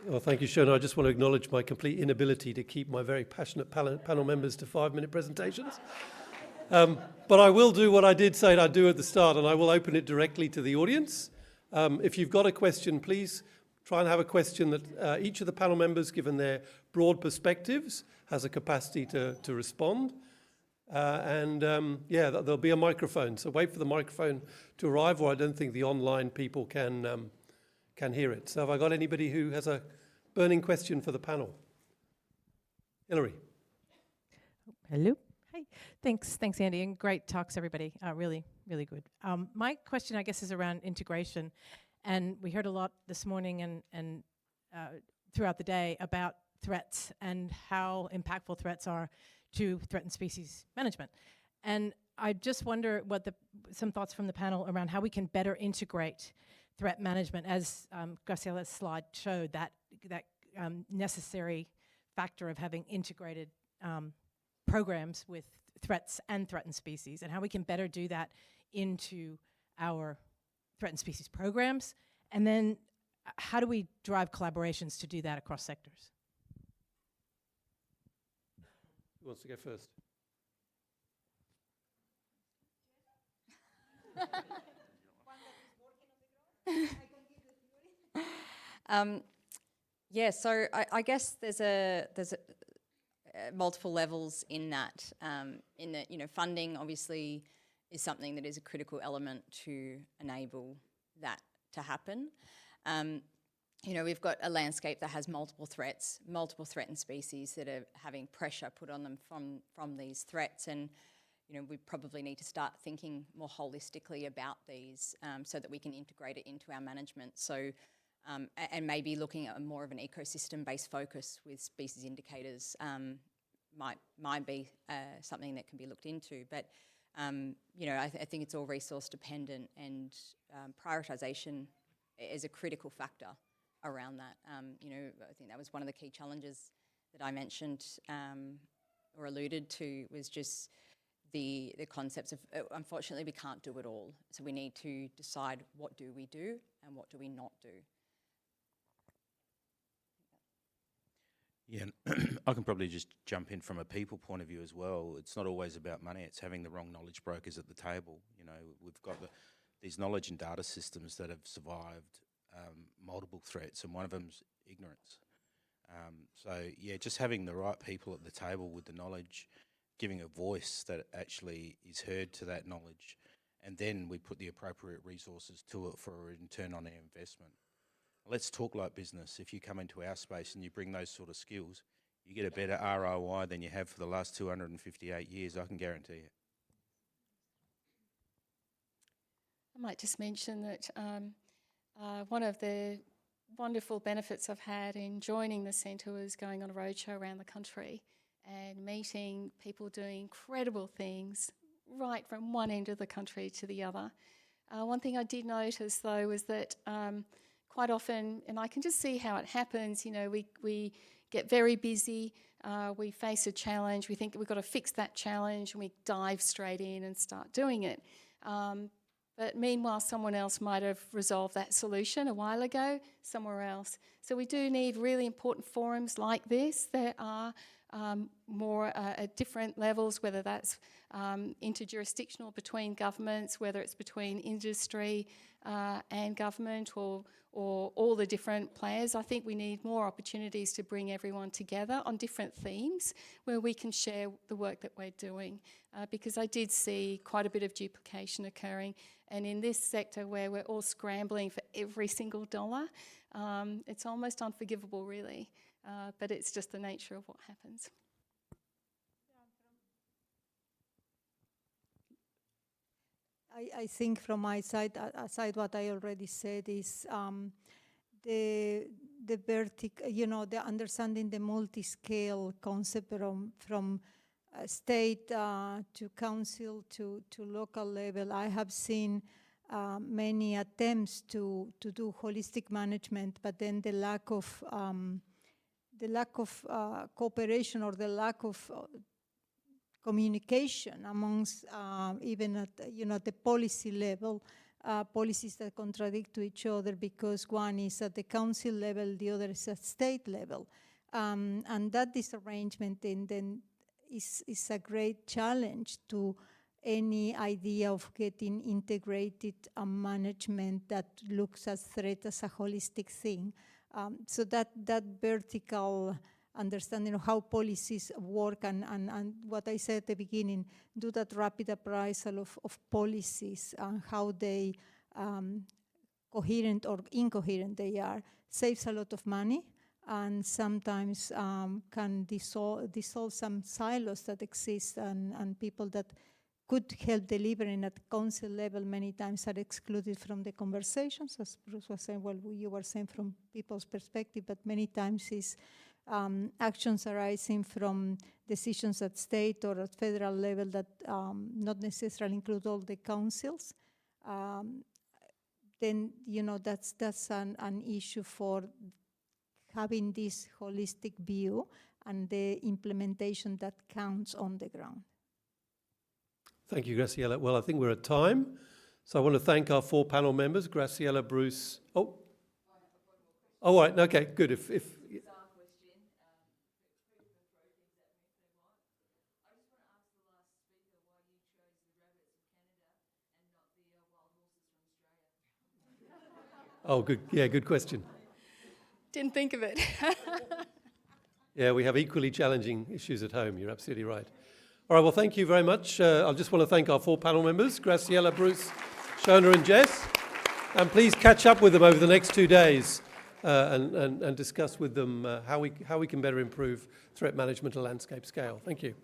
Well, thank you, Shauna. I just want to acknowledge my complete inability to keep my very passionate panel members to 5-minute presentations. But I will do what I did say I'd do at the start, and I will open it directly to the audience. If you've got a question, please try and have a question that each of the panel members, given their broad perspectives, has a capacity to respond. Yeah, there'll be a microphone, so wait for the microphone to arrive, or I don't think the online people can hear it. So have I got anybody who has a burning question for the panel? Hilary. Hello. Hi. Thanks, Andy, and great talks, everybody. Really, really good. My question, I guess, is around integration, and we heard a lot this morning and throughout the day about threats and how impactful threats are to threatened species management. And I just wonder what some thoughts from the panel around how we can better integrate threat management, as Graciela's slide showed, that necessary factor of having integrated programs with threats and threatened species, and how we can better do that into our threatened species programs, and then how do we drive collaborations to do that across sectors? Who wants to go first? Yeah, so I guess there's multiple levels in that. In that, funding obviously is something that is a critical element to enable that to happen. We've got a landscape that has multiple threats, multiple threatened species that are having pressure put on them from these threats, and we probably need to start thinking more holistically about these so that we can integrate it into our management. So, and maybe looking at more of an ecosystem-based focus with species indicators might be something that can be looked into. But I think it's all resource dependent, and prioritisation is a critical factor around that. I think that was one of the key challenges that I mentioned or alluded to, was just the concepts of, unfortunately, we can't do it all. So we need to decide what do we do and what do we not do. Yeah, I can probably just jump in from a people point of view as well. It's not always about money, it's having the wrong knowledge brokers at the table. We've got these knowledge and data systems that have survived multiple threats, and one of them's ignorance. Just having the right people at the table with the knowledge, giving a voice that actually is heard to that knowledge, and then we put the appropriate resources to it for a return on our investment. Let's talk like business. If you come into our space and you bring those sort of skills, you get a better ROI than you have for the last 258 years, I can guarantee it. I might just mention that one of the wonderful benefits I've had in joining the centre was going on a roadshow around the country and meeting people doing incredible things right from one end of the country to the other. One thing I did notice, though, was that quite often, and I can just see how it happens, we get very busy, we face a challenge, we think we've got to fix that challenge, and we dive straight in and start doing it. But meanwhile, someone else might have resolved that solution a while ago somewhere else. So we do need really important forums like this that are more at different levels, whether that's interjurisdictional between governments, whether it's between industry and government, or all the different players. I think we need more opportunities to bring everyone together on different themes where we can share the work that we're doing, because I did see quite a bit of duplication occurring. And in this sector where we're all scrambling for every single dollar, it's almost unforgivable, really. But it's just the nature of what happens. I think from my side, aside what I already said, is the the understanding the multi-scale concept from state to council to local level. I have seen many attempts to do holistic management, but then the lack of cooperation, or the lack of communication amongst even at the policy level policies that contradict to each other because one is at the council level, the other is at state level. And that disarrangement then is a great challenge to any idea of getting integrated management that looks at threat as a holistic thing. So that vertical understanding of how policies work and what I said at the beginning, do that rapid appraisal of policies and how they coherent or incoherent they are, saves a lot of money and sometimes can dissolve some silos that exist and people that could help delivering at council level many times are excluded from the conversations, as Bruce was saying, well, you were saying from people's perspective, but many times is actions arising from decisions at state or at federal level that not necessarily include all the councils. Then, that's an issue for having this holistic view and the implementation that counts on the ground. Thank you, Graciela. Well, I think we're at time. So I want to thank our 4 panel members, Graciela, Bruce. Oh, all right. Okay, good. If Oh, good. Yeah, good question. Didn't think of it. Yeah, we have equally challenging issues at home. You're absolutely right. All right, well, thank you very much. I just want to thank our 4 panel members, Graciela, Bruce, Shauna and Jess. And please catch up with them over the next 2 days and discuss with them how we can better improve threat management at landscape scale. Thank you.